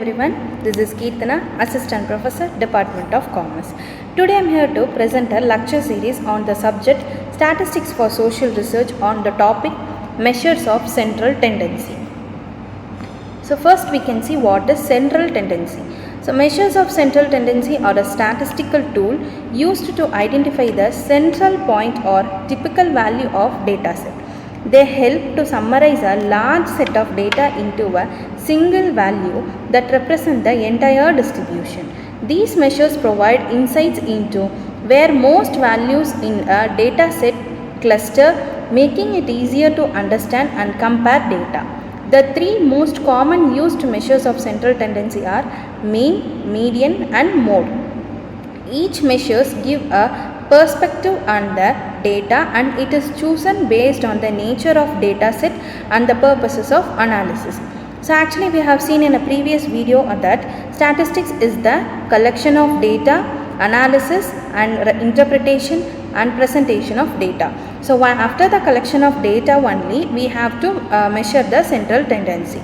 Everyone, this is Keerthana, Assistant Professor, Department of Commerce. Today I am here to present a lecture series on the subject Statistics for Social Research on the topic Measures of Central Tendency. So first we can see what is central tendency. So measures of central tendency are a statistical tool used to identify the central point or typical value of dataset. They help to summarize a large set of data into a single value that represents the entire distribution. These measures provide insights into where most values in a data set cluster, making it easier to understand and compare data. The three most common used measures of central tendency are mean, median and mode. Each measures give a perspective on the data and it is chosen based on the nature of data set and the purposes of analysis. So actually we have seen in a previous video that statistics is the collection of data, analysis and interpretation and presentation of data. So after the collection of data only we have to measure the central tendency.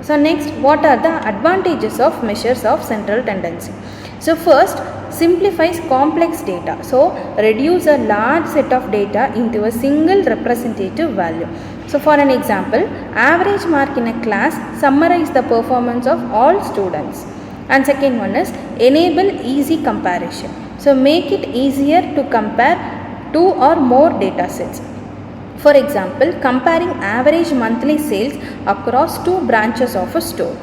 So next, what are the advantages of measures of central tendency? So first, simplifies complex data. So reduce a large set of data into a single representative value. So for an example, average mark in a class summarize the performance of all students. And second one is enable easy comparison. So make it easier to compare two or more data sets. For example, comparing average monthly sales across two branches of a store.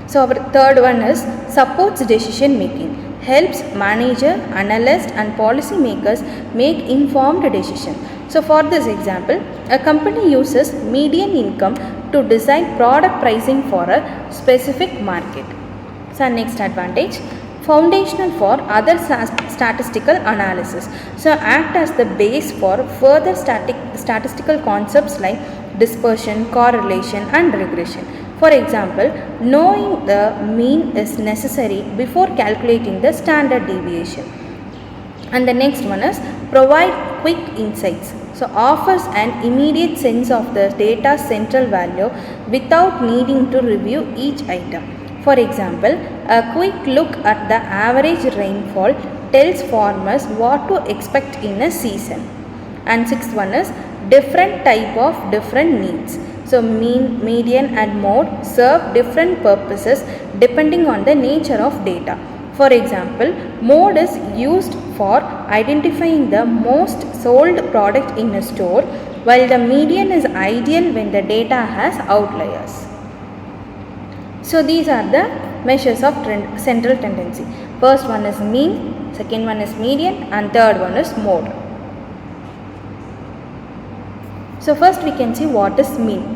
So our third one is supports decision making. Helps manager, analyst and policy makers make informed decisions. So for this example, a company uses median income to decide product pricing for a specific market. So next advantage, foundational for other statistical analysis. So act as the base for further statistical concepts like dispersion, correlation and regression. For example, knowing the mean is necessary before calculating the standard deviation. And the next one is provide quick insights. So offers an immediate sense of the data's central value without needing to review each item. For example, a quick look at the average rainfall tells farmers what to expect in a season. And sixth one is different type of different needs. So mean, median and mode serve different purposes depending on the nature of data. For example, mode is used for identifying the most sold product in a store, while the median is ideal when the data has outliers. So these are the measures of central tendency. First one is mean, second one is median and third one is mode. So first we can see what is mean.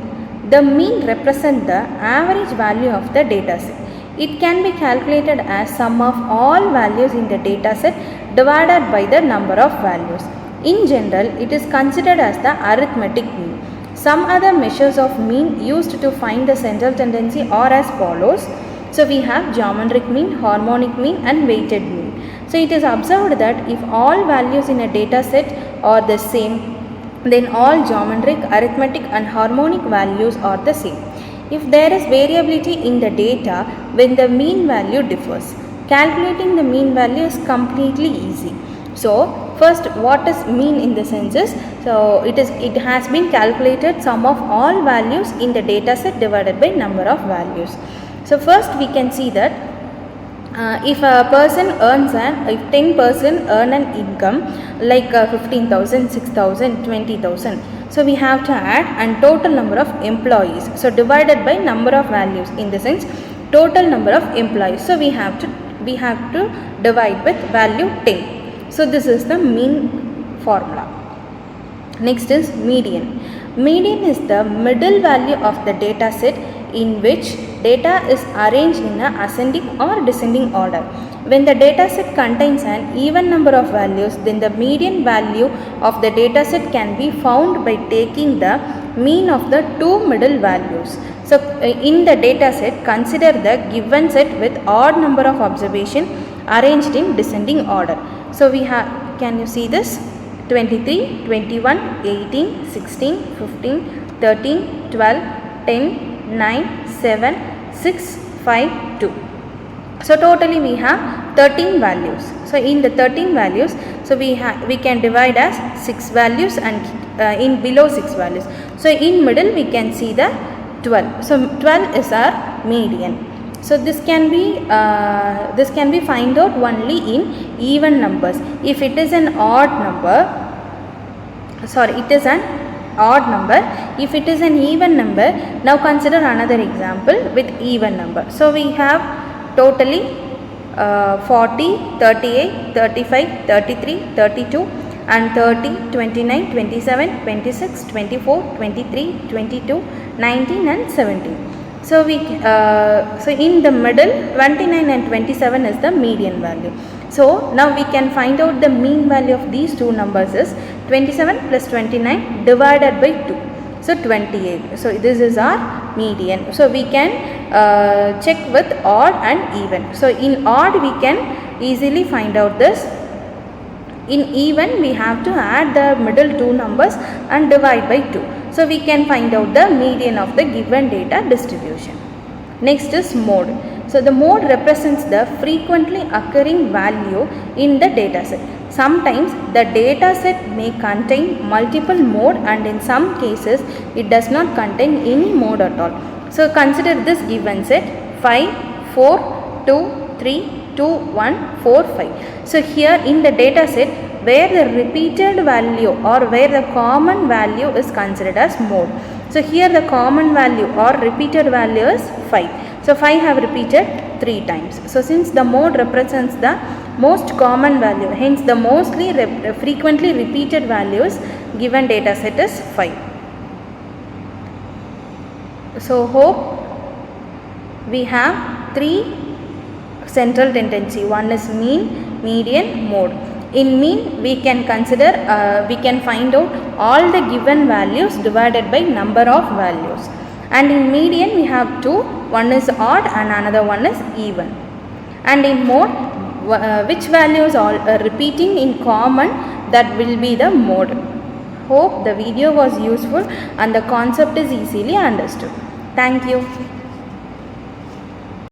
The mean represents the average value of the data set. It can be calculated as sum of all values in the data set divided by the number of values. In general, it is considered as the arithmetic mean. Some other measures of mean used to find the central tendency are as follows. So we have geometric mean, harmonic mean and weighted mean. So it is observed that if all values in a data set are the same, then all geometric, arithmetic and harmonic values are the same. If there is variability in the data, when the mean value differs, calculating the mean value is completely easy. So first, what is mean in the sense is, so it has been calculated sum of all values in the data set divided by number of values. So first we can see that if a person earns if 10 person earn an income like 15,000, 6,000, 20,000. So we have to add and total number of employees. So divided by number of values, in the sense total number of employees. So we have to divide with value 10. So this is the mean formula. Next is median. Median is the middle value of the data set in which data is arranged in an ascending or descending order. When the data set contains an even number of values, then the median value of the data set can be found by taking the mean of the two middle values. So in the data set, consider the given set with odd number of observation arranged in descending order. So we have, can you see this? 23, 21, 18, 16, 15, 13, 12, 10, 9, 7, 6, 5, 2. So totally we have 13 values. So in the 13 values, so we can divide as 6 values and in below 6 values. So in middle we can see the 12. So 12 is our median. So this can be find out only in even numbers. If it is an odd number, it is an odd number. If it is an even number, now consider another example with even number. So we have totally 40, 38, 35, 33, 32 and 30, 29, 27, 26, 24, 23, 22, 19 and 17. So so in the middle 29 and 27 is the median value. So now we can find out the mean value of these two numbers is 27 plus 29 divided by 2. So 28. So this is our median. So we can check with odd and even. So in odd we can easily find out this. In even we have to add the middle two numbers and divide by 2. So we can find out the median of the given data distribution. Next is mode. So the mode represents the frequently occurring value in the data set. Sometimes the data set may contain multiple mode and in some cases it does not contain any mode at all. So consider this given set 5, 4, 2, 3, 2, 1, 4, 5. So here in the data set where the repeated value or where the common value is considered as mode. So here the common value or repeated value is 5. So 5 have repeated 3 times. So since the mode represents the most common value, hence the mostly frequently repeated values given data set is 5. So hope we have 3 central tendency. One is mean, median, mode. In mean we can consider, we can find out all the given values divided by number of values. And in median we have 2, one is odd and another one is even. And in mode, which values are repeating in common, that will be the mode. Hope the video was useful and the concept is easily understood. Thank you.